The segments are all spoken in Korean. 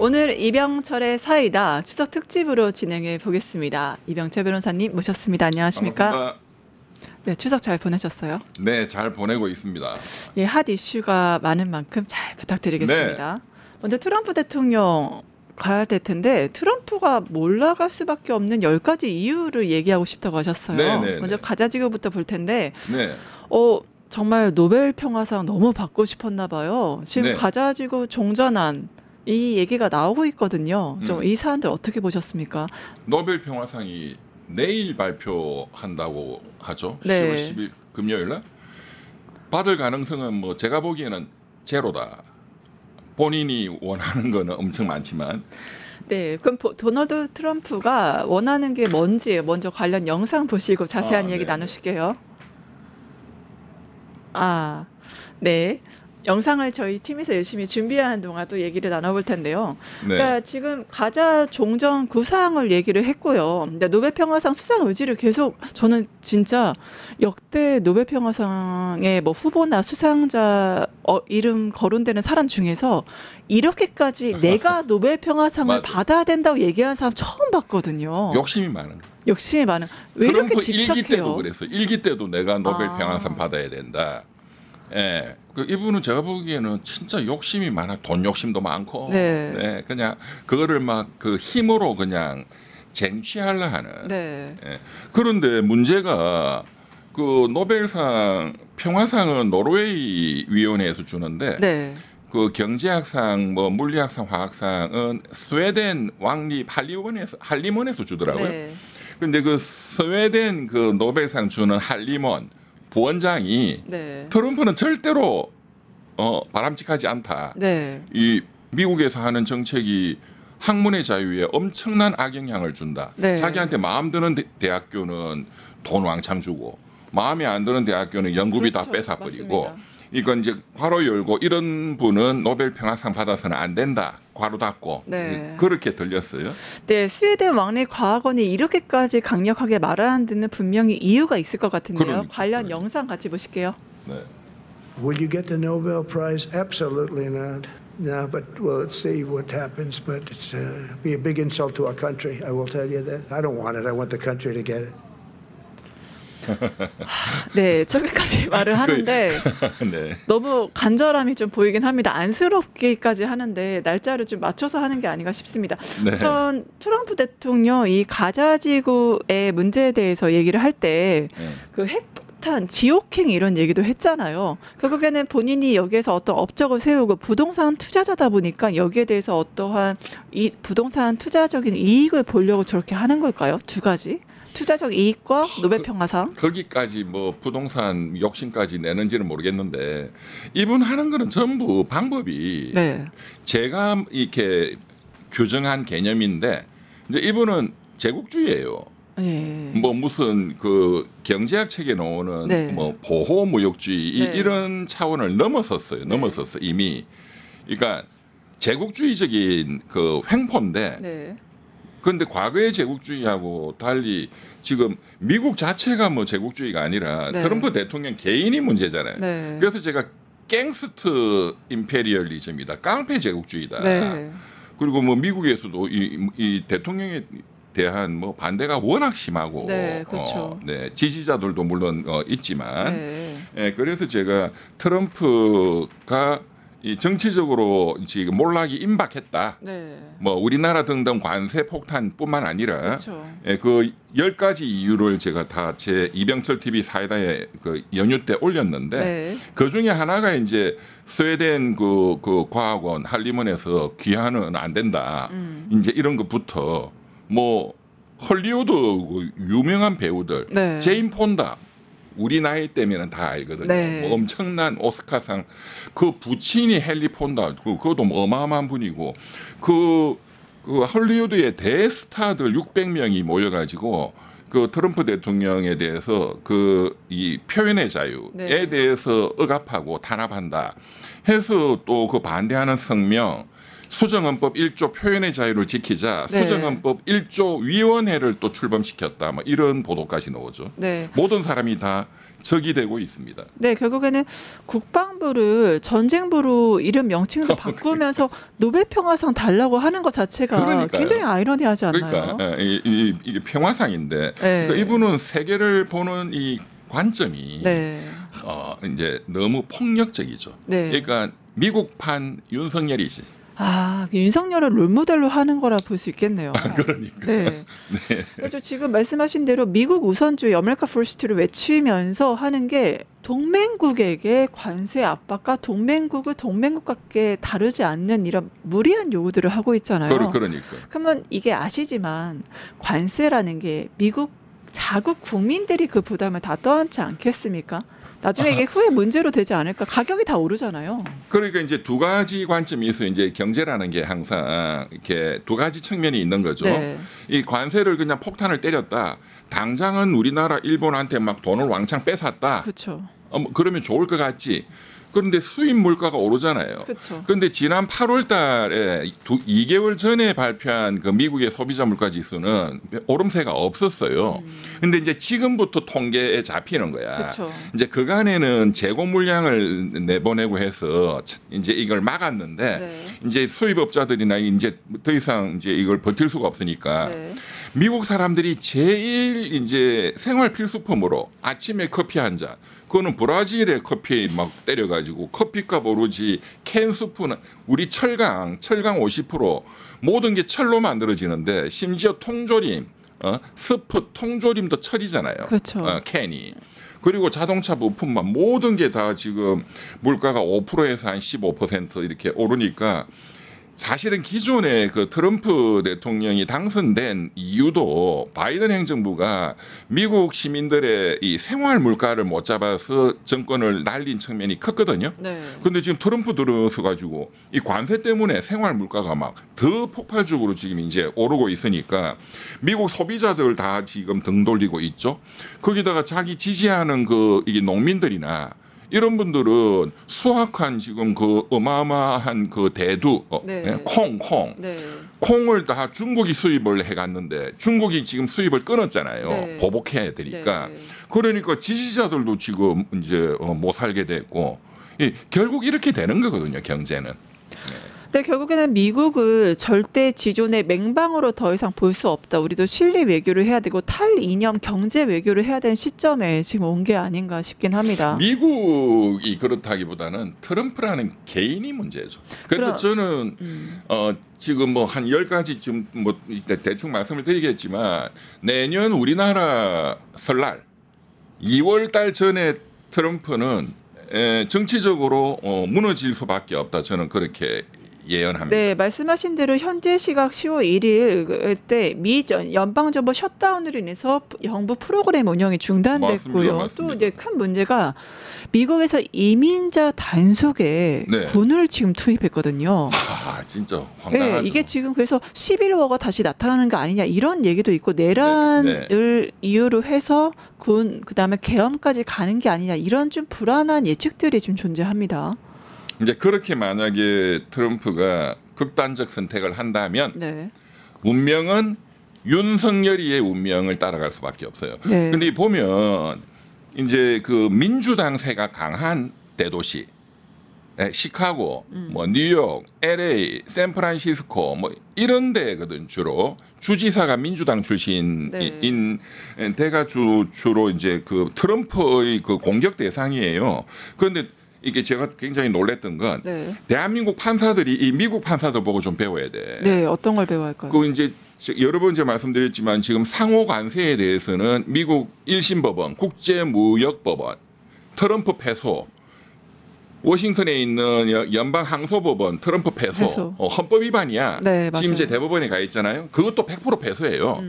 오늘 이병철의 사이다 추석 특집으로 진행해 보겠습니다. 이병철 변호사님 모셨습니다. 안녕하십니까? 반갑습니다. 네, 추석 잘 보내셨어요? 네, 잘 보내고 있습니다. 예, 핫 이슈가 많은 만큼 잘 부탁드리겠습니다. 네. 먼저 트럼프 대통령 가야 될 텐데 트럼프가 몰라갈 수밖에 없는 10가지 이유를 얘기하고 싶다고 하셨어요. 네. 먼저 가자지구부터 볼 텐데 네. 정말 노벨 평화상 너무 받고 싶었나 봐요. 지금 네. 가자지구 종전안 이 얘기가 나오고 있거든요. 좀 이 사안들 어떻게 보셨습니까? 노벨 평화상이 내일 발표한다고 하죠. 네. 10월 10일 금요일 날. 받을 가능성은 뭐 제가 보기에는 제로다. 본인이 원하는 거는 엄청 많지만. 네, 그럼 도널드 트럼프가 원하는 게 뭔지 먼저 관련 영상 보시고 자세한 얘기 네. 나누실게요. 네. 영상을 저희 팀에서 열심히 준비하는 동안 또 얘기를 나눠볼 텐데요. 네. 그러니까 지금 가자 종전 구상을 얘기를 했고요. 근데 노벨 평화상 수상 의지를 계속 저는 진짜 역대 노벨 평화상의 뭐 후보나 수상자 이름 거론되는 사람 중에서 이렇게까지 내가 노벨 평화상을 받아야 된다고 얘기하는 사람 처음 봤거든요. 욕심이 많은. 욕심이 많은. 왜 이렇게 트럼프 집착해요? 일기 때도 그랬어. 일기 때도 내가 노벨 평화상 받아야 된다. 예, 이분은 제가 보기에는 진짜 욕심이 많아. 돈 욕심도 많고, 네. 그냥 그거를 막 그 힘으로 그냥 쟁취하려 하는. 네. 예. 그런데 문제가 그 노벨상 평화상은 노르웨이 위원회에서 주는데, 네. 그 경제학상, 뭐 물리학상, 화학상은 스웨덴 왕립 할리먼에서 주더라고요. 네. 근데 그 스웨덴 그 노벨상 주는 할리먼 부원장이 네. 트럼프는 절대로 바람직하지 않다. 네. 이 미국에서 하는 정책이 학문의 자유에 엄청난 악영향을 준다. 네. 자기한테 마음 드는 대학교는 돈 왕창 주고 마음에 안 드는 대학교는 연구비 다 그렇죠. 뺏어버리고 맞습니다. 이건 이제 괄호 열고 이런 분은 노벨 평화상 받아서는 안 된다. 괄호 닫고 네. 그렇게 들렸어요. 네, 스웨덴 왕립 과학원이 이렇게까지 강력하게 말하는 데는 분명히 이유가 있을 것 같은데요. 그러니까. 관련 영상 같이 보실게요. 네. Will you get the Nobel Prize? Absolutely not. No, but well, let's see what happens. But it's be a big insult to our country. I will tell you that. I don't want it. I want the country to get it. 네, 저기까지 말을 하는데 네. 너무 간절함이 좀 보이긴 합니다. 안쓰럽게까지 하는데 날짜를 좀 맞춰서 하는 게 아닌가 싶습니다. 네. 우선 트럼프 대통령 이 가자지구의 문제에 대해서 얘기를 할 때 그 핵폭탄, 지옥행 이런 얘기도 했잖아요. 결국에는 본인이 여기에서 어떤 업적을 세우고 부동산 투자자다 보니까 여기에 대해서 어떠한 이 부동산 투자적인 이익을 보려고 저렇게 하는 걸까요? 두 가지. 투자적 이익과 노벨 평화상. 거기까지 뭐 부동산 욕심까지 내는지는 모르겠는데 이분 하는 거는 전부 방법이 네. 제가 이렇게 규정한 개념인데 이제 이분은 제국주의예요. 네. 뭐 무슨 그 경제학 책에 나오는 네. 뭐 보호무역주의 네. 이런 차원을 넘어섰어요. 넘어섰어 이미. 그러니까 제국주의적인 그 횡포인데. 네. 그런데 과거의 제국주의하고 달리 지금 미국 자체가 뭐 제국주의가 아니라 네. 트럼프 대통령 개인이 문제잖아요. 네. 그래서 제가 갱스트 임페리얼리즘이다, 깡패 제국주의다. 네. 그리고 뭐 미국에서도 이 대통령에 대한 뭐 반대가 워낙 심하고, 네, 그렇죠. 네, 지지자들도 물론 있지만, 네. 그래서 제가 트럼프가 이 정치적으로 지금 몰락이 임박했다. 네. 뭐 우리나라 등등 관세 폭탄뿐만 아니라 그렇죠. 그 10가지 이유를 제가 다 제 이병철 TV 사이다에 그 연휴 때 올렸는데 네. 그 중에 하나가 이제 스웨덴 그 과학원 할리먼에서 귀환은 안 된다. 이제 이런 것부터 뭐 헐리우드 그 유명한 배우들 네. 제인 폰다 우리 나이 때면은 다 알거든요. 네. 뭐 엄청난 오스카상 그 부친이 헨리 폰다 그것도 뭐 어마어마한 분이고 그 헐리우드의 대스타들 600명이 모여가지고 그 트럼프 대통령에 대해서 그 이 표현의 자유에 네. 대해서 억압하고 탄압한다 해서 또 그 반대하는 성명. 수정헌법 1조 표현의 자유를 지키자 네. 수정헌법 1조 위원회를 또 출범시켰다. 뭐 이런 보도까지 나오죠. 네. 모든 사람이 다 적이 되고 있습니다. 네, 결국에는 국방부를 전쟁부로 이름 명칭도 바꾸면서 노벨 평화상 달라고 하는 것 자체가 그러니까요. 굉장히 아이러니하지 않나요? 그러니까 이게 평화상인데 네. 그러니까 이분은 세계를 보는 이 관점이 네. 이제 너무 폭력적이죠. 네. 그러니까 미국판 윤석열이지. 아, 윤석열을 롤모델로 하는 거라 볼 수 있겠네요. 그러니까. 네. 그래서 지금 말씀하신 대로 미국 우선주의, 아메리카 퍼스트를 외치면서 하는 게 동맹국에게 관세 압박과 동맹국을 동맹국밖에 다루지 않는 이런 무리한 요구들을 하고 있잖아요. 그러니까. 그러면 이게 아시지만 관세라는 게 미국 자국 국민들이 그 부담을 다 떠안지 않겠습니까? 나중에 이게 후에 문제로 되지 않을까? 가격이 다 오르잖아요. 그러니까 이제 두 가지 관점이 있어요. 이제 경제라는 게 항상 이렇게 두 가지 측면이 있는 거죠. 네. 이 관세를 그냥 폭탄을 때렸다. 당장은 우리나라 일본한테 막 돈을 왕창 뺏었다. 그렇죠. 그러면 좋을 것 같지. 그런데 수입 물가가 오르잖아요. 그렇죠. 그런데 지난 8월 달에 2개월 전에 발표한 그 미국의 소비자 물가 지수는 오름세가 없었어요. 근데 이제 지금부터 통계에 잡히는 거야. 그렇죠. 이제 그간에는 재고 물량을 내보내고 해서 이제 이걸 막았는데 네. 이제 수입업자들이나 이제 더 이상 이제 이걸 버틸 수가 없으니까 네. 미국 사람들이 제일 이제 생활 필수품으로 아침에 커피 한 잔. 그거는 브라질의 커피에 막 때려가지고 커피값 오르지 캔 스프는 우리 철강 50% 모든 게 철로 만들어지는데 심지어 통조림, 스프 통조림도 철이잖아요. 그렇죠. 캔이. 그리고 자동차 부품만 모든 게 다 지금 물가가 5%에서 한 15% 이렇게 오르니까 사실은 기존에 그 트럼프 대통령이 당선된 이유도 바이든 행정부가 미국 시민들의 이 생활 물가를 못 잡아서 정권을 날린 측면이 컸거든요. 그런데 네. 지금 트럼프 들어서 가지고 이 관세 때문에 생활 물가가 막 더 폭발적으로 지금 이제 오르고 있으니까 미국 소비자들 다 지금 등 돌리고 있죠. 거기다가 자기 지지하는 그 이게 농민들이나 이런 분들은 수확한 지금 그 어마어마한 그 대두, 네. 콩. 네. 콩을 다 중국이 수입을 해갔는데 중국이 지금 수입을 끊었잖아요. 네. 보복해야 되니까. 네. 그러니까 지지자들도 지금 이제 못 살게 됐고 결국 이렇게 되는 거거든요. 경제는. 근데 결국에는 미국을 절대 지존의 맹방으로 더 이상 볼 수 없다. 우리도 실리 외교를 해야 되고 탈이념 경제 외교를 해야 되는 시점에 지금 온 게 아닌가 싶긴 합니다. 미국이 그렇다기보다는 트럼프라는 개인이 문제죠. 그래서 저는 지금 뭐 한 10가지 좀 뭐 대충 말씀을 드리겠지만 내년 우리나라 설날 2월 달 전에 트럼프는 정치적으로 무너질 수밖에 없다. 저는 그렇게 예언합니다. 네, 말씀하신 대로 현재 시각 10월 1일 그때 미 연방정부 셧다운으로 인해서 정부 프로그램 운영이 중단됐고요. 맞습니다. 또 이제 큰 문제가 미국에서 이민자 단속에 네. 군을 지금 투입했거든요. 아, 진짜 황당하죠. 네, 이게 지금 그래서 11월가 다시 나타나는 거 아니냐 이런 얘기도 있고 내란을 이유로 해서 군 그다음에 계엄까지 가는 게 아니냐 이런 좀 불안한 예측들이 지금 존재합니다. 이제 그렇게 만약에 트럼프가 극단적 선택을 한다면 네. 운명은 윤석열이의 운명을 따라갈 수밖에 없어요. 네. 근데 보면 이제 그 민주당세가 강한 대도시, 시카고, 뭐 뉴욕, LA, 샌프란시스코 뭐 이런 데거든 주로 주지사가 민주당 출신인 데가 주로 이제 그 트럼프의 그 공격 대상이에요. 그런데 이게 제가 굉장히 놀랬던 건 대한민국 판사들이 이 미국 판사들 보고 좀 배워야 돼. 네, 어떤 걸 배워야 할까요? 그 이제 여러 번 제가 말씀드렸지만 지금 상호 관세에 대해서는 미국 1심 법원, 국제무역법원, 트럼프 패소, 워싱턴에 있는 연방 항소법원, 트럼프 패소. 헌법 위반이야. 네, 지금 이제 대법원에 가 있잖아요. 그것도 100% 패소예요.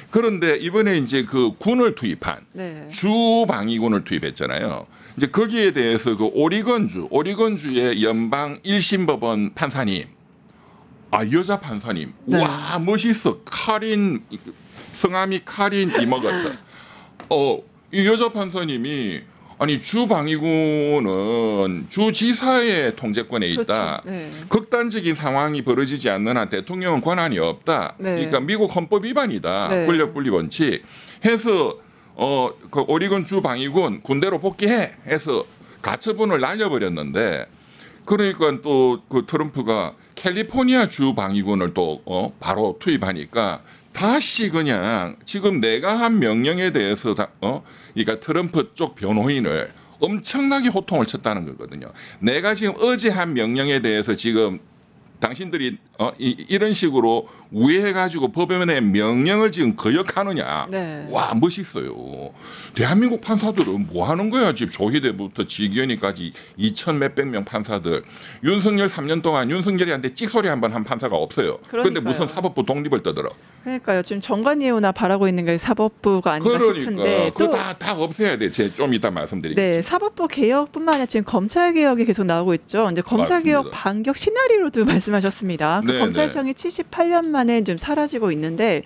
그런데 이번에 이제 그 군을 투입한 주방위군을 투입했잖아요. 이제 거기에 대해서 그 오리건주의 연방 1심 법원 판사님, 여자 판사님, 와 멋있어. 카린, 성함이 카린 이머거트. 이 여자 판사님이 아니 주방위군은 주지사의 통제권에 있다. 극단적인 상황이 벌어지지 않는 한 대통령은 권한이 없다. 그러니까 미국 헌법 위반이다. 권력 분리 원칙 해서 그 오리건 주 방위군 군대로 복귀해 해서 가처분을 날려버렸는데 그러니까 또 그 트럼프가 캘리포니아 주 방위군을 또 바로 투입하니까 다시 그냥 지금 내가 한 명령에 대해서 그러니까 트럼프 쪽 변호인을 엄청나게 호통을 쳤다는 거거든요. 내가 지금 어제 한 명령에 대해서 지금 당신들이 이런 식으로 우회해가지고 법원의 명령을 지금 거역하느냐. 네. 와 멋있어요. 대한민국 판사들은 뭐 하는 거야. 지금 조희대부터 지기현이까지 2천 몇백 명 판사들. 윤석열 3년 동안 윤석열이한테 찍소리 한 번 한 판사가 없어요. 그런데 무슨 사법부 독립을 떠들어. 그러니까요. 지금 정관예우나 바라고 있는 게 사법부가 아닌가 싶은데 그거 다 없애야 돼. 제가 좀 이따 말씀드리겠습니다. 네, 사법부 개혁뿐만 아니라 지금 검찰 개혁이 계속 나오고 있죠. 이제 검찰 개혁 반격 시나리오도 말씀하셨습니다. 그 검찰청이 78년 만에 좀 사라지고 있는데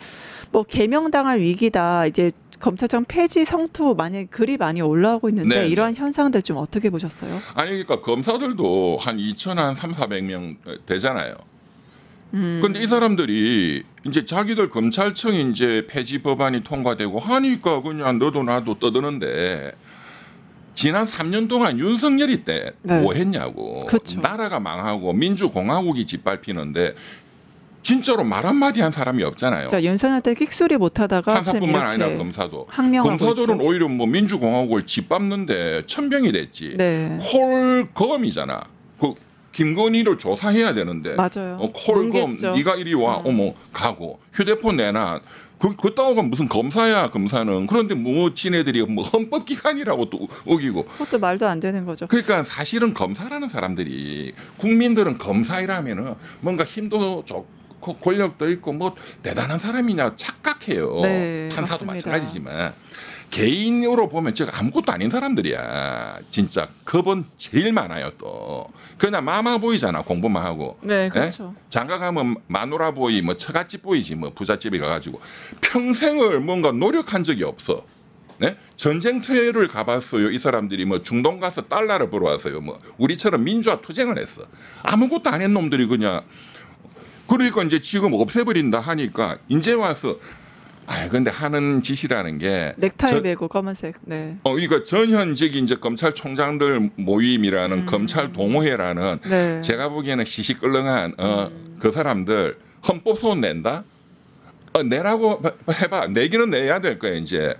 뭐 개명당할 위기다. 이제 검찰청 폐지 성토 글이 많이 올라오고 있는데 네. 이러한 현상들 좀 어떻게 보셨어요? 아니 그러니까 검사들도 한 2,300명 되잖아요. 근데 이 사람들이 이제 자기들 검찰청이 이제 폐지 법안이 통과되고 하니까 그냥 너도 나도 떠드는데 지난 3년 동안 윤석열이 때 뭐 했냐고. 그렇죠. 나라가 망하고 민주공화국이 짓밟히는데 진짜로 말 한마디 한 사람이 없잖아요. 자, 윤석열 때 끽소리 못하다가 판사뿐만 아니라 검사도. 항명하고 검사들은 있죠. 오히려 뭐 민주공화국을 짓밟는데 천병이 됐지. 네. 콜검이잖아. 그 김건희를 조사해야 되는데. 맞아요. 콜검 뭉갰죠. 네가 이리 와. 가고 휴대폰 내놔. 그따위가 무슨 검사야 검사는. 그런데 뭐 지네들이 뭐 헌법기관이라고 또 우기고. 그것도 말도 안 되는 거죠. 그러니까 사실은 검사라는 사람들이 국민들은 검사이라면은 뭔가 힘도 좋고 권력도 있고 뭐 대단한 사람이냐 착각해요. 네, 판사도 맞습니다. 마찬가지지만 개인으로 보면 제가 아무것도 아닌 사람들이야. 진짜 겁은 제일 많아요 또. 그냥 마마보이잖아 공부만 하고. 네, 그렇죠. 장가 가면 마누라보이 뭐 처갓집 보이지 뭐 부잣집에 가가지고 평생을 뭔가 노력한 적이 없어. 네? 전쟁터를 가봤어요. 이 사람들이 뭐 중동 가서 달러를 벌어왔어요. 뭐 우리처럼 민주화 투쟁을 했어. 아무것도 안 한 놈들이 그냥. 그러니까 이제 지금 없애버린다 하니까 이제 와서 근데 하는 짓이라는 게 넥타이 메고 검은색. 네. 그러니까 전현직 이제 검찰총장들 모임이라는 검찰 동호회라는 네. 제가 보기에는 시시끌렁한 그 사람들 헌법소원 낸다. 내라고 해봐. 내기는 내야 될 거야 이제.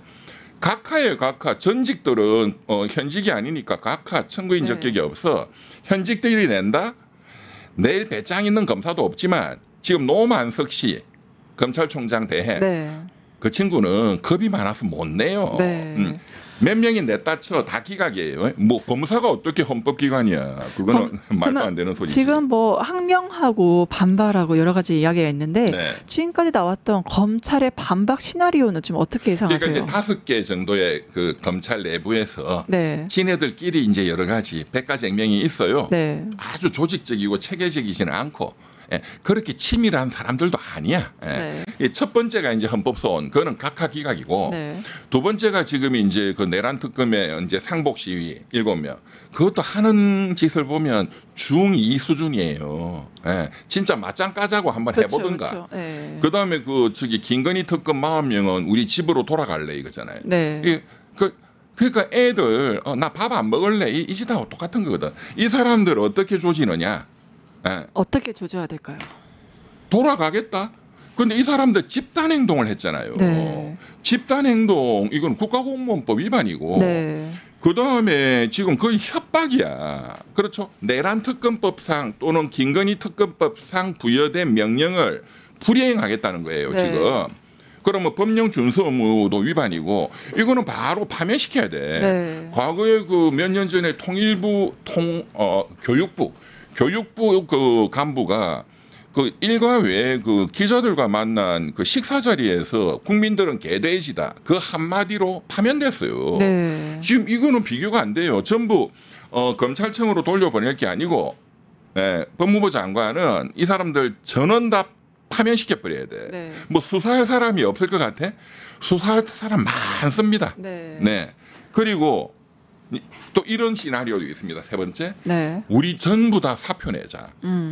각하예요, 각하. 전직들은 현직이 아니니까 각하 청구인 적격이 없어. 현직들이 낸다. 내일 배짱 있는 검사도 없지만 지금 노만석 씨 검찰총장 대행 네. 그 친구는 겁이 많아서 못 내요. 네. 몇 명이 냈다 쳐 다 기각이에요. 뭐 검사가 어떻게 헌법기관이야. 그거는 말도 안 되는 소리지. 지금 뭐 항명하고 반발하고 여러 가지 이야기가 있는데 네. 지금까지 나왔던 검찰의 반박 시나리오는 좀 어떻게 예상하세요? 그러니까 이제 5개 정도의 그 검찰 내부에서 네. 지네들끼리 이제 여러 가지 백가쟁명이 있어요. 네. 아주 조직적이고 체계적이지는 않고 그렇게 치밀한 사람들도 아니야. 네. 첫 번째가 이제 헌법소원, 그거는 각하 기각이고, 네. 두 번째가 지금 이제 그 내란 특검의 이제 상복 시위 7명, 그것도 하는 짓을 보면 중2 수준이에요. 진짜 맞짱 까자고 한번 그렇죠, 해보든가. 그렇죠. 네. 그다음에 김건희 특검 40명은 우리 집으로 돌아갈래 이거잖아요. 네. 그러니까 애들 나 밥 안 먹을래 이 짓하고 똑같은 거거든. 이 사람들 어떻게 조지느냐? 어떻게 조져야 될까요? 돌아가겠다. 근데 이 사람들 집단 행동을 했잖아요. 네. 집단 행동 이건 국가공무원법 위반이고. 네. 그다음에 지금 거의 협박이야. 그렇죠? 내란 특검법상 또는 김건희 특검법상 부여된 명령을 불이행하겠다는 거예요. 네. 지금. 그러면 법령 준수 의무도 위반이고 이거는 바로 파면시켜야 돼. 네. 과거에 그 몇 년 전에 통일부 교육부 그 간부가 그 일과 외에 그 기자들과 만난 그 식사 자리에서 국민들은 개돼지다 그 한마디로 파면됐어요. 네. 지금 이거는 비교가 안 돼요. 전부 검찰청으로 돌려보낼 게 아니고 법무부 장관은 이 사람들 전원 다 파면시켜 버려야 돼. 네. 뭐 수사할 사람이 없을 것 같아? 수사할 사람 많습니다. 네. 네. 그리고 또 이런 시나리오도 있습니다. 세 번째, 네. 우리 전부 다 사표 내자.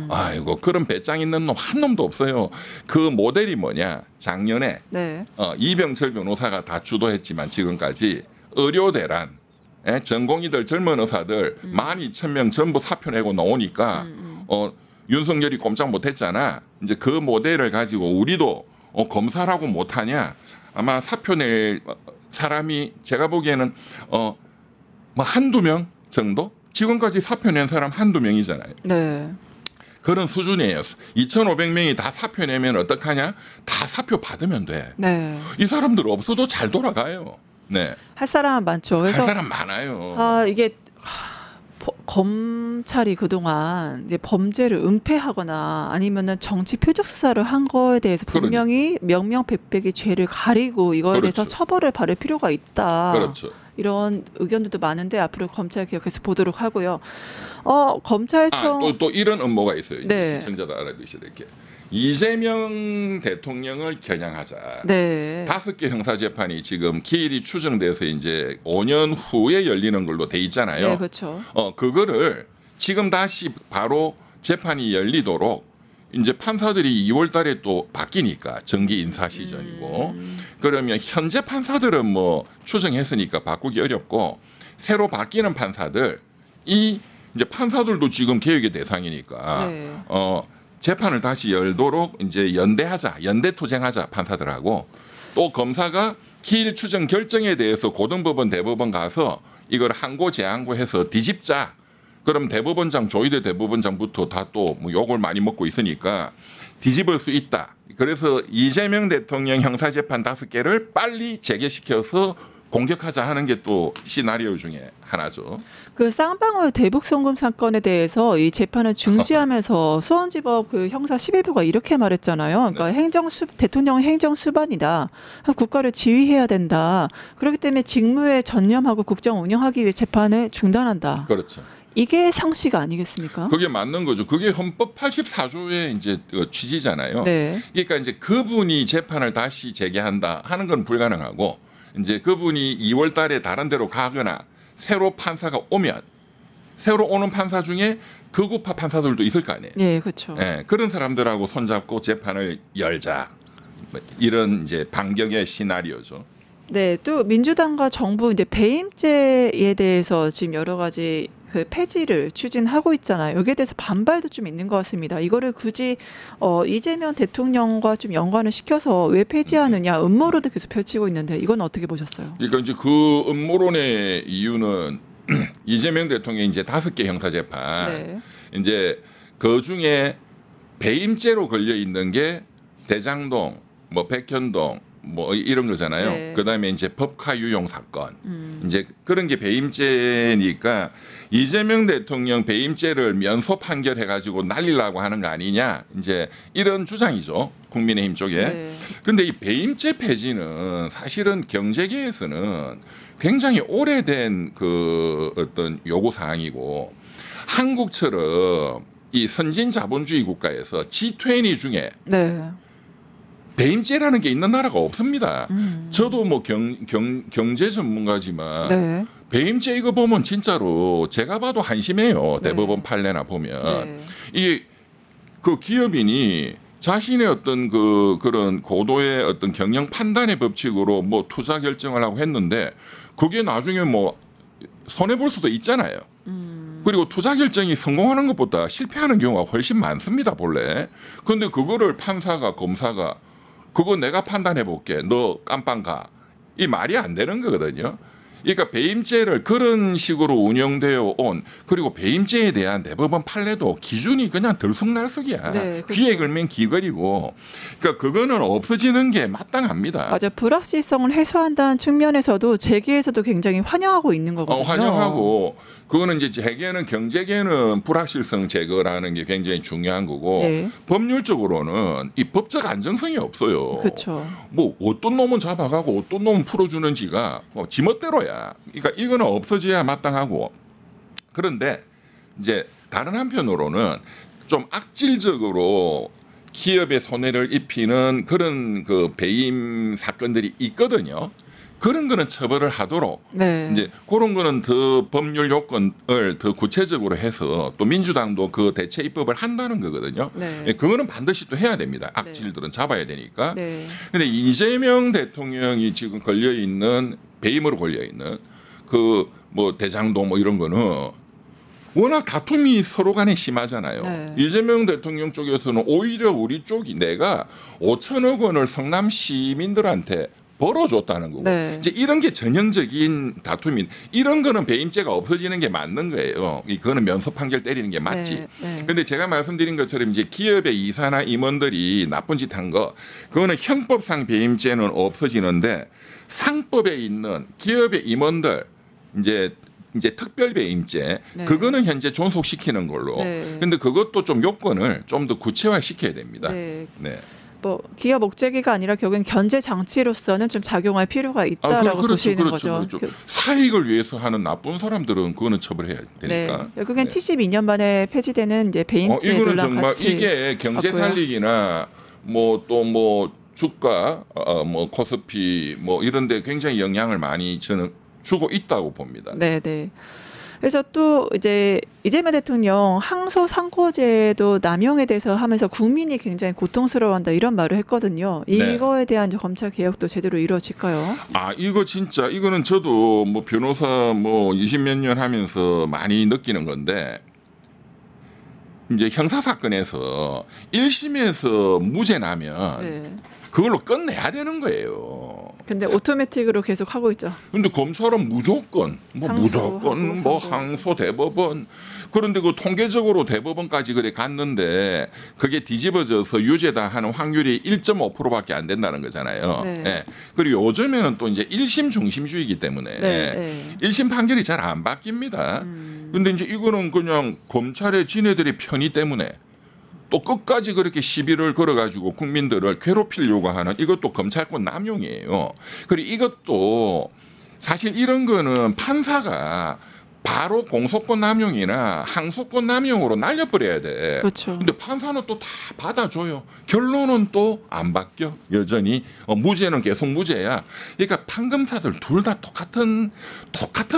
아이고 그런 배짱 있는 놈 한 놈도 없어요. 그 모델이 뭐냐? 작년에 네. 이병철 변호사가 다 주도했지만 지금까지 의료대란 전공의들 젊은 의사들 12,000명 전부 사표 내고 나오니까 윤석열이 꼼짝 못했잖아. 이제 그 모델을 가지고 우리도 검사라고 못하냐? 아마 사표 낼 사람이 제가 보기에는 뭐 한두 명 정도? 지금까지 사표 낸 사람 한두 명이잖아요. 네. 그런 수준이에요. 2,500명이 다 사표 내면 어떡하냐? 다 사표 받으면 돼. 네. 이 사람들 없어도 잘 돌아가요. 네. 할 사람 많죠. 그래서 할 사람 많아요. 이게 검찰이 그동안 이제 범죄를 은폐하거나 아니면은 정치 표적 수사를 한 거에 대해서 분명히 명명백백이 죄를 가리고 이거에 대해서 그렇죠. 처벌을 받을 필요가 있다. 그렇죠. 이런 의견들도 많은데 앞으로 검찰 개혁해서 보도록 하고요. 검찰청 또 이런 음모가 있어요. 네. 시청자도 알아두셔야 될 게. 이재명 대통령을 겨냥하자. 네. 5개 형사재판이 지금 기일이 추정돼서 이제 5년 후에 열리는 걸로 돼 있잖아요. 네, 그렇죠. 그거를 지금 다시 바로 재판이 열리도록 이제 판사들이 2월 달에 또 바뀌니까 정기 인사 시즌이고 그러면 현재 판사들은 뭐 추정했으니까 바꾸기 어렵고 새로 바뀌는 판사들 이 이제 판사들도 지금 개혁의 대상이니까 네. 재판을 다시 열도록 이제 연대하자, 연대투쟁하자 판사들하고 또 검사가 기일 추정 결정에 대해서 고등법원, 대법원 가서 이걸 항고 재항고해서 뒤집자. 그럼 대법원장 조희대 대법원장부터 다 또 뭐 욕을 많이 먹고 있으니까 뒤집을 수 있다. 그래서 이재명 대통령 형사재판 5개를 빨리 재개시켜서 공격하자 하는 게 또 시나리오 중에 하나죠. 그 쌍방울 대북 송금 사건에 대해서 이 재판을 중지하면서 수원지법 그 형사 11부가 이렇게 말했잖아요. 그러니까 대통령 행정 수반이다. 국가를 지휘해야 된다. 그렇기 때문에 직무에 전념하고 국정 운영하기 위해 재판을 중단한다. 그렇죠. 이게 상식 아니겠습니까? 그게 맞는 거죠. 그게 헌법 84조의 이제 취지잖아요. 네. 그러니까 이제 그분이 재판을 다시 재개한다 하는 건 불가능하고 이제 그분이 2월 달에 다른 데로 가거나 새로 판사가 오면 새로 오는 판사 중에 극우파 판사들도 있을 거 아니에요. 네, 그렇죠. 네, 그런 사람들하고 손잡고 재판을 열자. 이런 이제 반격의 시나리오죠. 네, 또 민주당과 정부 이제 배임죄에 대해서 지금 여러 가지 그 폐지를 추진하고 있잖아요. 여기에 대해서 반발도 좀 있는 것 같습니다. 이거를 굳이 이재명 대통령과 좀 연관을 시켜서 왜 폐지하느냐 음모론도 계속 펼치고 있는데 이건 어떻게 보셨어요? 그러니까 이제 그 음모론의 이유는 이재명 대통령이 이제 5개 형사재판 네. 이제 그 중에 배임죄로 걸려 있는 게 대장동, 뭐 백현동 뭐 이런 거잖아요. 네. 그다음에 이제 법카 유용 사건. 이제 그런 게 배임죄니까 이재명 대통령 배임죄를 면소 판결해 가지고 날리려고 하는 거 아니냐. 이제 이런 주장이죠. 국민의힘 쪽에. 네. 근데 이 배임죄 폐지는 사실은 경제계에서는 굉장히 오래된 그 어떤 요구 사항이고 한국처럼 이 선진 자본주의 국가에서 G20 중에 네. 배임죄라는 게 있는 나라가 없습니다. 저도 뭐 경제 전문가지만 네. 배임죄 이거 보면 진짜로 제가 봐도 한심해요. 네. 대법원 판례나 보면 네. 이게 그 기업인이 자신의 어떤 그런 고도의 어떤 경영 판단의 법칙으로 뭐 투자 결정을 하고 했는데 그게 나중에 뭐 손해 볼 수도 있잖아요. 그리고 투자 결정이 성공하는 것보다 실패하는 경우가 훨씬 많습니다, 본래. 그런데 그거를 판사가 검사가 그거 내가 판단해 볼게. 너 깜빵 가. 이 말이 안 되는 거거든요. 그러니까 배임죄를 그런 식으로 운영되어 온 그리고 배임죄에 대한 대법원 판례도 기준이 그냥 들쑥날쑥이야. 네, 그렇죠. 귀에 걸면 귀걸이고. 그러니까 그거는 없어지는 게 마땅합니다. 맞아. 불확실성을 해소한다는 측면에서도 재계에서도 굉장히 환영하고 있는 거거든요. 환영하고 그거는 이제 재계는 경제계는 불확실성 제거라는 게 굉장히 중요한 거고 네. 법률적으로는 이 법적 안정성이 없어요. 그렇죠. 뭐 어떤 놈은 잡아가고 어떤 놈은 풀어주는지가 뭐 지멋대로야. 그러니까 이거는 없어져야 마땅하고 그런데 이제 다른 한편으로는 좀 악질적으로 기업에 손해를 입히는 그런 그 배임 사건들이 있거든요. 그런 거는 처벌을 하도록 네. 이제 그런 거는 더 법률 요건을 더 구체적으로 해서 또 민주당도 그 대체 입법을 한다는 거거든요. 네. 예, 그거는 반드시 또 해야 됩니다. 악질들은 잡아야 되니까. 네. 근데 이재명 대통령이 지금 걸려 있는 배임으로 걸려 있는 그 뭐 대장동 뭐 이런 거는 워낙 다툼이 서로 간에 심하잖아요. 네. 이재명 대통령 쪽에서는 오히려 우리 쪽이 내가 5천억 원을 성남 시민들한테 벌어줬다는 거고 네. 이제 이런 게 전형적인 다툼인 이런 거는 배임죄가 없어지는 게 맞는 거예요. 이거는 면소 판결 때리는 게 맞지. 그런데 네. 제가 말씀드린 것처럼 이제 기업의 이사나 임원들이 나쁜 짓 한 거 그거는 형법상 배임죄는 없어지는데 상법에 있는 기업의 임원들 이제 특별 배임죄 네. 그거는 현재 존속시키는 걸로. 네. 근데 그것도 좀 요건을 좀 더 구체화시켜야 됩니다. 네. 네. 뭐 기업 목적이가 아니라 결국엔 견제 장치로서는 좀 작용할 필요가 있다라고 보시는 거죠. 그렇죠. 사익을 위해서 하는 나쁜 사람들은 그거는 처벌해야 되니까. 네. 결국엔 네. 72년 만에 폐지되는 이제 배임죄 이거는 논란 정말 같이 이게 경제 같고요. 살리기나 뭐 또 뭐 주가 뭐 코스피 뭐 이런데 굉장히 영향을 많이 저는 주고 있다고 봅니다. 네, 네. 그래서 또 이제 이재명 대통령 항소 상고제도 남용에 대해서 하면서 국민이 굉장히 고통스러워한다 이런 말을 했거든요. 네. 이거에 대한 이제 검찰 개혁도 제대로 이루어질까요? 이거 진짜 이거는 저도 뭐 변호사 뭐 20몇 년 하면서 많이 느끼는 건데 이제 형사 사건에서 1심에서 무죄 나면 네. 그걸로 끝내야 되는 거예요. 근데 오토매틱으로 계속 하고 있죠. 근데 검찰은 무조건 항소하고 뭐 상고. 항소 대법원 그런데 그 통계적으로 대법원까지 그래 갔는데 그게 뒤집어져서 유죄다 하는 확률이 1.5%밖에 안 된다는 거잖아요. 네. 예. 그리고 요즘에는 또 이제 1심 중심주의이기 때문에 네. 1심 판결이 잘 안 바뀝니다. 근데 이제 이거는 그냥 검찰의 지네들의 편의 때문에 또 끝까지 그렇게 시비를 걸어가지고 국민들을 괴롭히려고 하는 이것도 검찰권 남용이에요. 그리고 이것도 사실 이런 거는 판사가 바로 공소권 남용이나 항소권 남용으로 날려버려야 돼. 그렇죠. 근데 판사는 또 다 받아줘요. 결론은 또 안 바뀌어. 여전히 무죄는 계속 무죄야. 그러니까 판검사들 둘 다 똑같은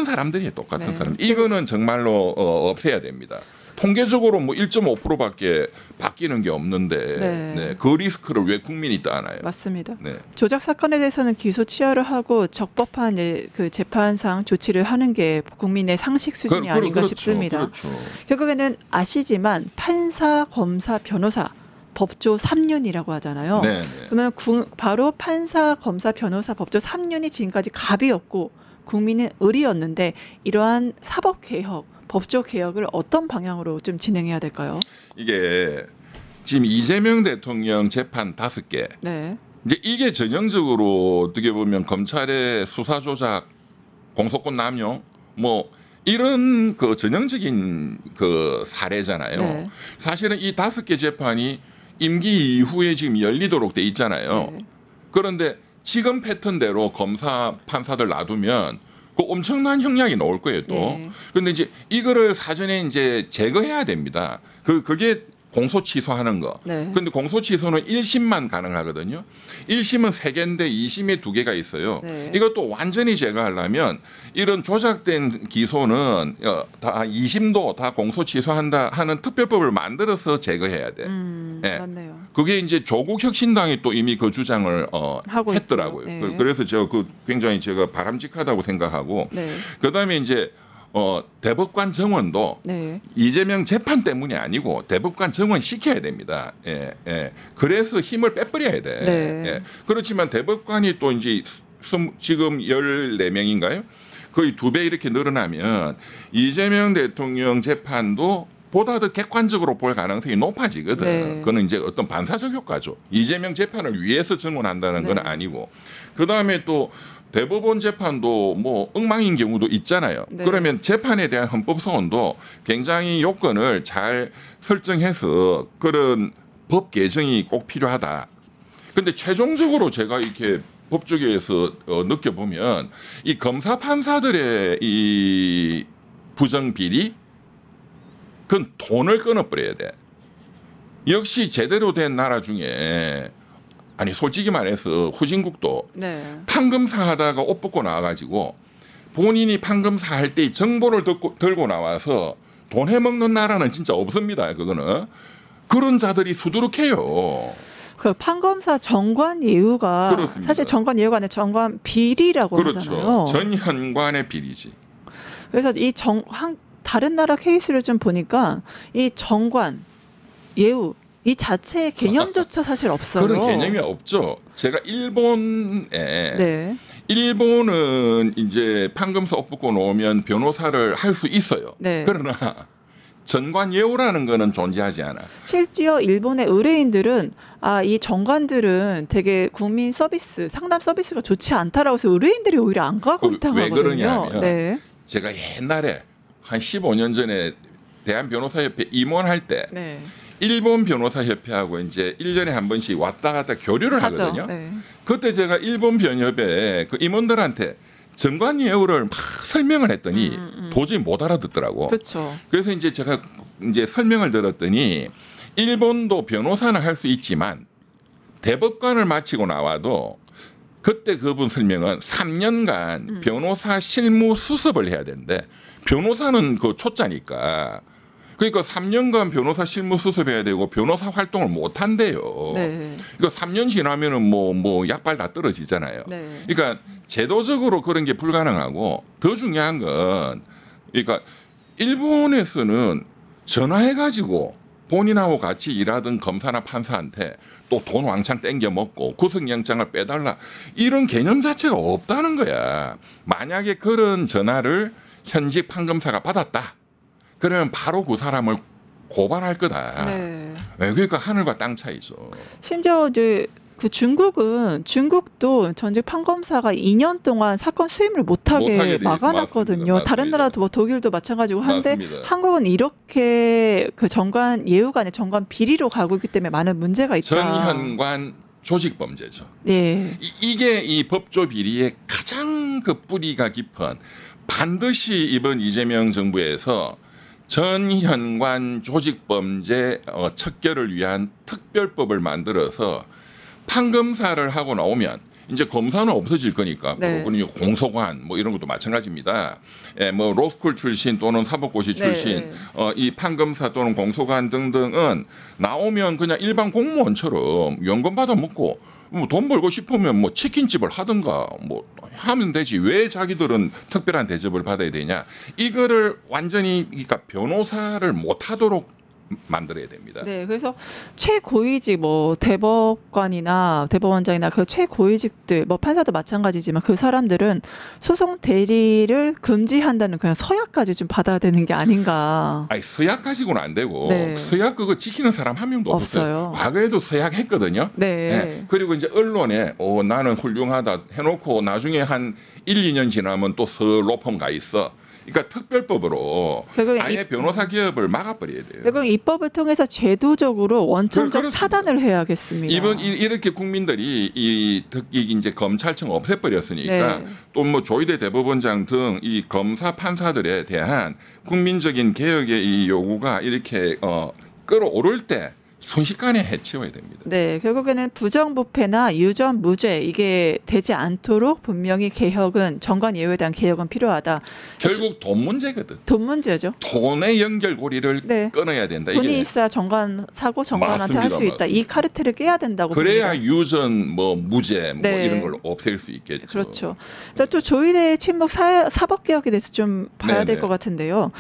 사람들이에요. 똑같은 네. 사람. 이거는 정말로 없애야 됩니다. 통계적으로 뭐 1.5%밖에 바뀌는 게 없는데 네. 네, 그 리스크를 왜 국민이 떠안아요? 맞습니다. 네. 조작 사건에 대해서는 기소 취하를 하고 적법한 그 재판상 조치를 하는 게 국민의 상식 수준이 아닌가 그렇죠. 싶습니다. 그렇죠. 결국에는 아시지만 판사, 검사, 변호사 법조 3륜이라고 하잖아요. 네, 네. 그러면 바로 판사, 검사, 변호사 법조 3륜이 지금까지 갑이었고 국민은 을이었는데 이러한 사법 개혁, 법조 개혁을 어떤 방향으로 좀 진행해야 될까요? 이게 지금 이재명 대통령 재판 5개. 네. 이제 이게 전형적으로 어떻게 보면 검찰의 수사 조작, 공소권 남용 뭐 이런 그 전형적인 그 사례잖아요. 네. 사실은 이 5개 재판이 임기 이후에 지금 열리도록 돼 있잖아요. 네. 그런데 지금 패턴대로 검사 판사들 놔두면 그 엄청난 형량이 나올 거예요 또. 네. 그런데 이제 이거를 사전에 이제 제거해야 됩니다. 그게 공소 취소하는 거. 네. 그런데 공소 취소는 1심만 가능하거든요. 1심은 3개인데 2심에 2개가 있어요. 네. 이것도 완전히 제거하려면 이런 조작된 기소는 다 2심도 다 공소 취소한다 하는 특별법을 만들어서 제거해야 돼. 네. 맞네요. 그게 이제 조국 혁신당이 또 이미 그 주장을 하고 했더라고요. 있죠. 네. 그래서 제가 굉장히 제가 바람직하다고 생각하고 네. 그다음에 이제 대법관 정원도 네. 이재명 재판 때문이 아니고 대법관 정원 시켜야 됩니다. 예, 예. 그래서 힘을 빼버려야 돼. 네. 예. 그렇지만 대법관이 또 이제 지금 14명인가요? 거의 2배 이렇게 늘어나면 이재명 대통령 재판도 보다 더 객관적으로 볼 가능성이 높아지거든. 네. 그거는 이제 어떤 반사적 효과죠. 이재명 재판을 위해서 정원한다는 건 네. 아니고. 그다음에 또 대법원 재판도 뭐 엉망인 경우도 있잖아요. 네. 그러면 재판에 대한 헌법 소원도 굉장히 요건을 잘 설정해서 그런 법 개정이 꼭 필요하다. 근데 최종적으로 제가 이렇게 법조계에서 느껴보면 이 검사 판사들의 이 부정 비리 그건 돈을 끊어버려야 돼. 역시 제대로 된 나라 중에 아니 솔직히 말해서 후진국도 네. 판검사 하다가 옷 벗고 나와가지고 본인이 판검사 할 때 정보를 들고 나와서 돈 해먹는 나라는 진짜 없습니다. 그거는 그런 자들이 수두룩해요. 그 판검사 정관 예우가 그렇습니다. 사실 정관 예우가 아니라 정관 비리라고 그렇죠. 하잖아요. 전현관의 비리지. 그래서 이 다른 나라 케이스를 좀 보니까 이 정관 예우 이 자체의 개념조차 사실 없어요. 그런 개념이 없죠. 제가 일본에 네. 일본은 이제 판검사 옷 벗고 놓으면 변호사를 할 수 있어요. 네. 그러나 전관 예우라는 거는 존재하지 않아. 실제로 일본의 의뢰인들은 이 정관들은 되게 국민 서비스, 상담 서비스가 좋지 않다라고 해서 의뢰인들이 오히려 안 가고 있다고 왜 하거든요. 그러냐면 네. 제가 옛날에 한 15년 전에 대한변호사협회 임원할 때 네. 일본 변호사협회하고 이제 1년에 한 번씩 왔다 갔다 교류를 하죠. 하거든요. 네. 그때 제가 일본 변협회 그 임원들한테 정관 예우를 막 설명을 했더니 도저히 못 알아듣더라고. 그렇죠. 그래서 이제 제가 이제 설명을 들었더니 일본도 변호사는 할 수 있지만 대법관을 마치고 나와도 그때 그분 설명은 3년간 변호사 실무 수습을 해야 되는데 변호사는 그 초짜니까 그러니까 3년간 변호사 실무 수습해야 되고 변호사 활동을 못 한대요. 네. 그러니까 3년 지나면은 뭐 약발 다 떨어지잖아요. 네. 그러니까 제도적으로 그런 게 불가능하고 더 중요한 건 그러니까 일본에서는 전화해가지고 본인하고 같이 일하던 검사나 판사한테 또 돈 왕창 땡겨 먹고 구속영장을 빼달라 이런 개념 자체가 없다는 거야. 만약에 그런 전화를 현직 판검사가 받았다. 그러면 바로 그 사람을 고발할 거다. 네. 그러니까 하늘과 땅 차이죠. 심지어 이제 그 중국도 전직 판검사가 2년 동안 사건 수임을 못하게 막아놨거든요. 맞습니다. 다른 나라도 뭐 독일도 마찬가지고 한데 맞습니다. 한국은 이렇게 그 정관 예우가 아니라 정관 비리로 가고 있기 때문에 많은 문제가 있다. 전현관 조직범죄죠. 네. 이게 이 법조 비리의 가장 그 뿌리가 깊은 반드시 이번 이재명 정부에서 전현관 조직범죄 척결을 위한 특별법을 만들어서 판검사를 하고 나오면 이제 검사는 없어질 거니까 네. 그리고 공소관 뭐 이런 것도 마찬가지입니다. 뭐 로스쿨 출신 또는 사법고시 출신 네. 이 판검사 또는 공소관 등등은 나오면 그냥 일반 공무원처럼 연금 받아 먹고 뭐 돈 벌고 싶으면 뭐 치킨집을 하든가 뭐 하면 되지. 왜 자기들은 특별한 대접을 받아야 되냐? 이거를 완전히 그러니까 변호사를 못 하도록 만들어야 됩니다. 네, 그래서 최고위직 뭐 대법관이나 대법원장이나 그 최고위직들 뭐 판사도 마찬가지지만 그 사람들은 소송 대리를 금지한다는 그냥 서약까지 좀 받아야 되는 게 아닌가. 아니 서약 가지고는 안 되고 네. 서약 그거 지키는 사람 한 명도 없어요. 과거에도 서약했거든요. 네. 네. 그리고 이제 언론에 나는 훌륭하다 해놓고 나중에 한 1, 2년 지나면 또 로펌 가 있어. 그러니까 특별법으로 아예 변호사 기업을 막아버려야 돼요. 결국 입법을 통해서 제도적으로 원천적 그렇습니다. 차단을 해야겠습니다. 이렇게 국민들이 이제 검찰청 없애버렸으니까 네. 또 뭐 조희대 대법원장 등 이 검사 판사들에 대한 국민적인 개혁의 이 요구가 이렇게 끌어오를 때 순식간에 해치워야 됩니다. 네, 결국에는 부정부패나 유전 무죄 이게 되지 않도록 분명히 개혁은 정관 예우에 대한 개혁은 필요하다. 결국 돈 문제거든. 돈 문제죠. 돈의 연결고리를 네. 끊어야 된다. 돈이 이게. 있어야 정관 사고 정관한테 할 수 맞습니다. 있다. 이 카르텔을 깨야 된다고 그래야 봅니다. 유전 뭐 무죄 뭐 네. 이런 걸 없앨 수 있겠죠. 그렇죠. 자, 또 조희대의 침묵 사법개혁에 대해서 좀 봐야 될 것 같은데요.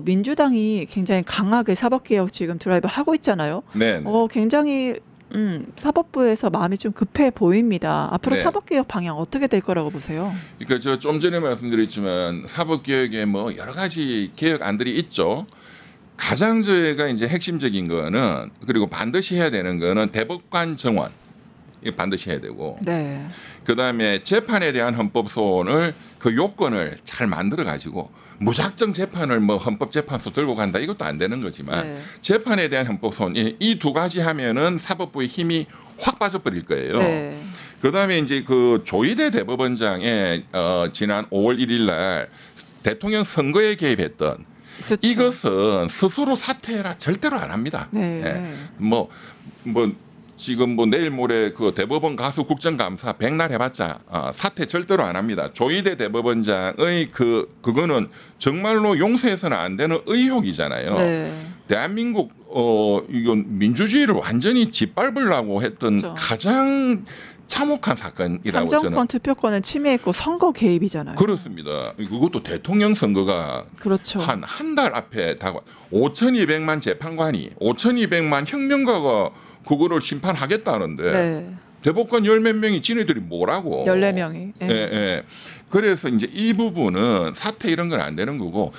민주당이 굉장히 강하게 사법개혁 지금 드라이브 하고 있잖아요. 네. 굉장히 사법부에서 마음이 좀 급해 보입니다. 앞으로 네. 사법개혁 방향 어떻게 될 거라고 보세요? 그러니까 저 좀 전에 말씀드렸지만 사법개혁에 뭐 여러 가지 개혁안들이 있죠. 가장 저희가 이제 핵심적인 거는 그리고 반드시 해야 되는 거는 대법관 정원 이거 반드시 해야 되고 네. 그다음에 재판에 대한 헌법 소원을 그 요건을 잘 만들어 가지고 무작정 재판을 뭐 헌법재판소 들고 간다 이것도 안 되는 거지만 네. 재판에 대한 헌법 소원 이 두 가지 하면은 사법부의 힘이 확 빠져버릴 거예요. 네. 그다음에 이제 그 조희대 대법원장의 지난 5월 1일 날 대통령 선거에 개입했던 그렇죠. 이것은 스스로 사퇴해라 절대로 안 합니다. 네. 예. 뭐 지금 뭐 내일 모레 그 대법원 가수 국정감사 백날 해봤자 사퇴 절대로 안 합니다. 조희대 대법원장의 그거는 정말로 용서해서는 안 되는 의혹이잖아요. 네. 대한민국 이건 민주주의를 완전히 짓밟으려고 했던 그렇죠. 가장 참혹한 사건이라고 참정권 저는. 투표권을 침해했고 선거 개입이잖아요. 그렇습니다. 그것도 대통령 선거가 그렇죠. 한 달 앞에 다가 5,200만 재판관이 5,200만 혁명가가 그거를 심판하겠다는데 네. 대법관 열 몇 명이 지네들이 뭐라고? 14명이. 예. 예. 그래서 이제 이 부분은 사퇴 이런 건 안 되는 거고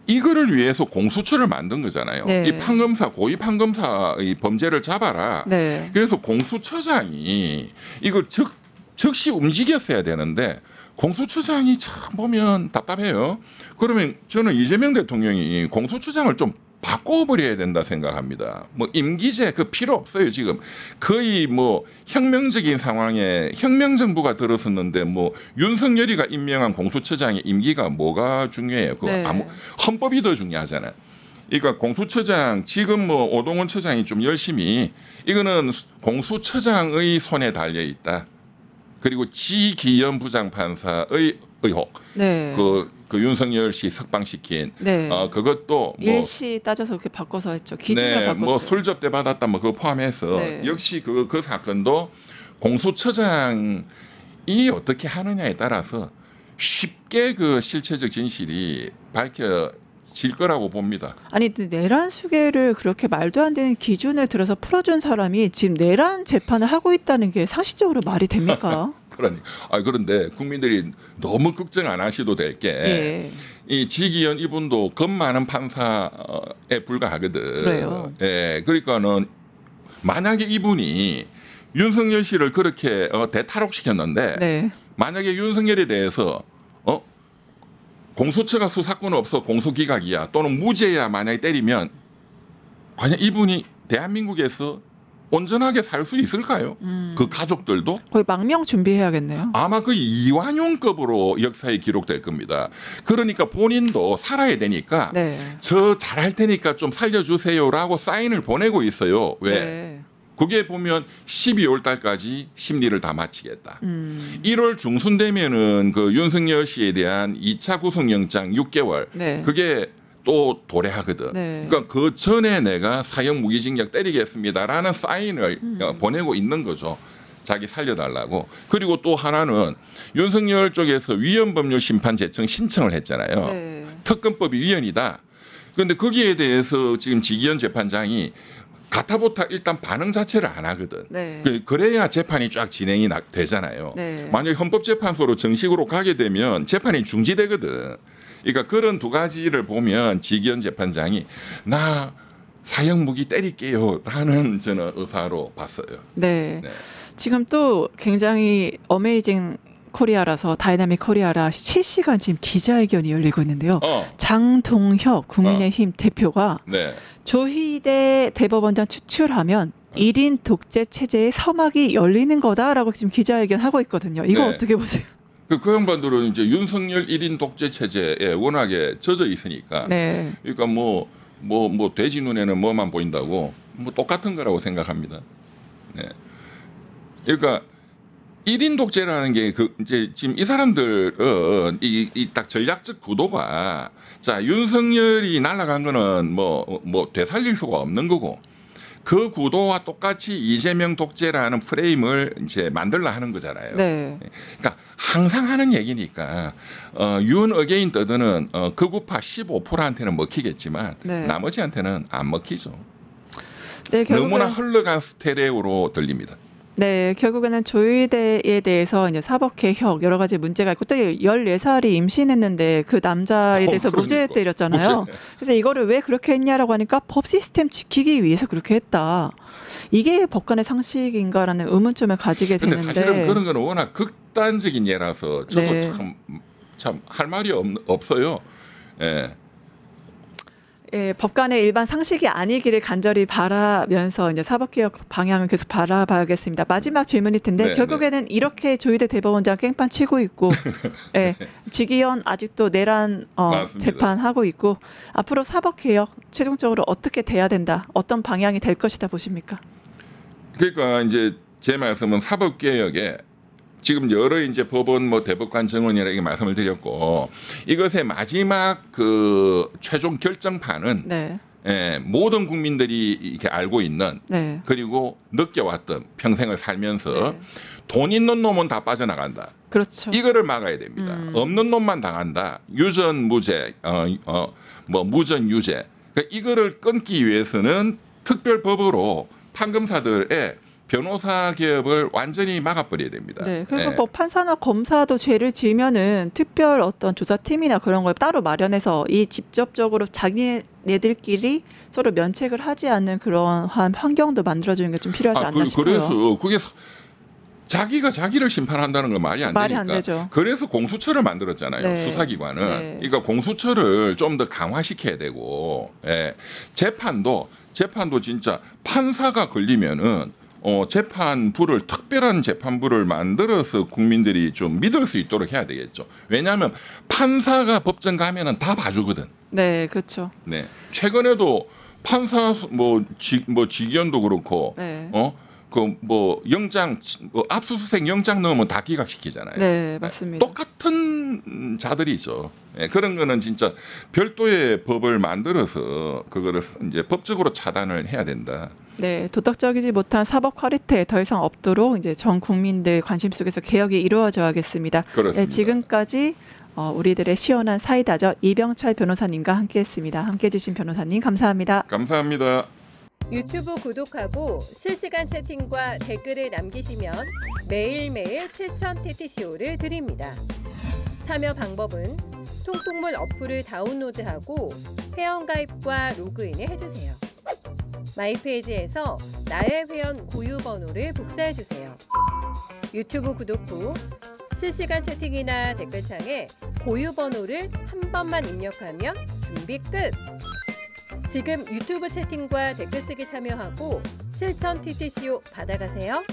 이거를 위해서 공수처를 만든 거잖아요. 네. 이 판검사 고위 판검사의 범죄를 잡아라. 네. 그래서 공수처장이 이걸 즉시 움직였어야 되는데 공수처장이 참 보면 답답해요. 그러면 저는 이재명 대통령이 공수처장을 좀 바꿔버려야 된다 생각합니다. 뭐 임기제 그 필요 없어요. 지금 거의 뭐 혁명적인 상황에 혁명정부가 들어섰는데 뭐 윤석열이가 임명한 공수처장의 임기가 뭐가 중요해요. 그 네. 헌법이 더 중요하잖아요. 그러니까 공수처장 지금 뭐 오동원 처장이 좀 열심히 이거는 공수처장의 손에 달려 있다. 그리고 지기현 부장판사의 의혹. 네. 그 윤석열 씨 석방시킨 네. 그것도 뭐 일시 따져서 그렇게 바꿔서 했죠. 기준을 네, 바꿨죠. 뭐 술접대 받았다 뭐 그거 포함해서 네. 역시 그 사건도 공수처장이 어떻게 하느냐에 따라서 쉽게 그 실체적 진실이 밝혀질 거라고 봅니다. 아니 내란 수계를 그렇게 말도 안 되는 기준을 들어서 풀어준 사람이 지금 내란 재판을 하고 있다는 게 상식적으로 말이 됩니까? 그런데 국민들이 너무 걱정 안 하셔도 될 게 이 예. 지기현 이분도 겁 많은 판사에 불과하거든. 그래요. 예, 그러니까는 만약에 이분이 윤석열 씨를 그렇게 대탈옥시켰는데 네. 만약에 윤석열에 대해서 공수처가 수사권 없어 공소기각이야 또는 무죄야 만약에 때리면 과연 이분이 대한민국에서 온전하게 살 수 있을까요? 그 가족들도 거의 망명 준비해야겠네요. 아마 그 이완용급으로 역사에 기록될 겁니다. 그러니까 본인도 살아야 되니까 네. 저 잘할 테니까 좀 살려주세요라고 사인을 보내고 있어요. 왜? 네. 그게 보면 12월 달까지 심리를 다 마치겠다. 1월 중순 되면은 그 윤석열 씨에 대한 2차 구속영장 6개월. 네. 그게 또 도래하거든. 네. 그러니까 그 전에 내가 사형 무기징역 때리겠습니다라는 사인을 보내고 있는 거죠. 자기 살려달라고. 그리고 또 하나는 윤석열 쪽에서 위헌법률 심판 제청 신청을 했잖아요. 네. 특검법이 위헌이다. 그런데 거기에 대해서 지금 지기현 재판장이 가타부타 일단 반응 자체를 안 하거든. 네. 그래야 재판이 쫙 진행이 되잖아요. 네. 만약 헌법재판소로 정식으로 가게 되면 재판이 중지되거든. 그러니까 그런 두 가지를 보면 지기현 재판장이 나 사형 무기 때릴게요라는 저는 의사로 봤어요. 네. 네. 지금 또 굉장히 어메이징 코리아라서 다이나믹 코리아라 실시간 지금 기자회견이 열리고 있는데요. 장동혁 국민의힘 대표가 네. 조희대 대법원장 추출하면 1인 독재 체제의 서막이 열리는 거다라고 지금 기자회견 하고 있거든요. 이거 네. 어떻게 보세요? 그 양반들은 이제 윤석열 1인 독재 체제에 워낙에 젖어 있으니까. 네. 그러니까 뭐 돼지 눈에는 뭐만 보인다고 뭐 똑같은 거라고 생각합니다. 네. 그러니까 1인 독재라는 게 이제 지금 이 사람들은 이 딱 전략적 구도가 자 윤석열이 날아간 거는 뭐 되살릴 수가 없는 거고 그 구도와 똑같이 이재명 독재라는 프레임을 이제 만들려 하는 거잖아요. 네. 그러니까 항상 하는 얘기니까 윤 어게인 떠드는 극우파 15%한테는 먹히겠지만 네. 나머지한테는 안 먹히죠. 네, 너무나 흘러간 스테레오로 들립니다. 네, 결국에는 조희대에 대해서 이제 사법개혁 여러 가지 문제가 있고 또 14살이 임신했는데 그 남자에 대해서 무죄 때렸잖아요. 그래서 이거를 왜 그렇게 했냐라고 하니까 법 시스템 지키기 위해서 그렇게 했다. 이게 법관의 상식인가라는 의문점을 가지게 근데 되는데. 사실은 그런 건 워낙 극단적인 예라서 저도 네. 참 할 말이 없어요. 예. 예, 법관의 일반 상식이 아니기를 간절히 바라면서 이제 사법개혁 방향을 계속 바라봐야겠습니다. 마지막 질문일 텐데 네, 결국에는 이렇게 조희대 대법원장 깽판 치고 있고 예, 지기현 아직도 내란 재판하고 있고 앞으로 사법개혁 최종적으로 어떻게 돼야 된다. 어떤 방향이 될 것이다 보십니까? 그러니까 이제 제 말씀은 사법개혁에 지금 여러 이제 법원 뭐 대법관 정원이라고 말씀을 드렸고 이것의 마지막 그 최종 결정판은 네. 모든 국민들이 이렇게 알고 있는 네. 그리고 느껴왔던 평생을 살면서 네. 돈 있는 놈은 다 빠져나간다. 그렇죠. 이거를 막아야 됩니다. 없는 놈만 당한다. 유전 무죄, 뭐 무전 유죄. 그러니까 이거를 끊기 위해서는 특별법으로 판검사들의 변호사 개업을 완전히 막아버려야 됩니다. 네, 그리고 뭐 판사나 검사도 죄를 지으면은 특별 어떤 조사팀이나 그런 걸 따로 마련해서 이 직접적으로 자기네들끼리 서로 면책을 하지 않는 그런 환경도 만들어주는 게 좀 필요하지 않나 싶어요. 그래서 그게 자기가 자기를 심판한다는 건 말이 안 말이 되니까. 안 되죠. 그래서 공수처를 만들었잖아요. 네. 수사기관은. 네. 그러니까 공수처를 좀 더 강화시켜야 되고 재판도 진짜 판사가 걸리면은 재판부를 특별한 재판부를 만들어서 국민들이 좀 믿을 수 있도록 해야 되겠죠. 왜냐하면 판사가 법정 가면은 다 봐주거든. 네, 그렇죠. 네. 최근에도 판사 직위원도 그렇고 네. 그 뭐 영장 압수수색 영장 넣으면 다 기각시키잖아요. 네, 맞습니다. 똑같은 자들이죠. 그런 거는 진짜 별도의 법을 만들어서 그거를 이제 법적으로 차단을 해야 된다. 네, 도덕적이지 못한 사법 퀄리티에 더 이상 없도록 이제 전 국민들 관심 속에서 개혁이 이루어져야겠습니다. 그렇습니다. 네, 지금까지 우리들의 시원한 사이다죠. 이병철 변호사님과 함께했습니다. 함께해 주신 변호사님 감사합니다. 감사합니다. 유튜브 구독하고 실시간 채팅과 댓글을 남기시면 매일매일 7천 TTCO를 드립니다. 참여 방법은 통통물 어플을 다운로드하고 회원가입과 로그인을 해주세요. 마이페이지에서 나의 회원 고유 번호를 복사해주세요. 유튜브 구독 후 실시간 채팅이나 댓글창에 고유 번호를 한 번만 입력하면 준비 끝! 지금 유튜브 채팅과 댓글 쓰기 참여하고 실천 TTCO 받아가세요.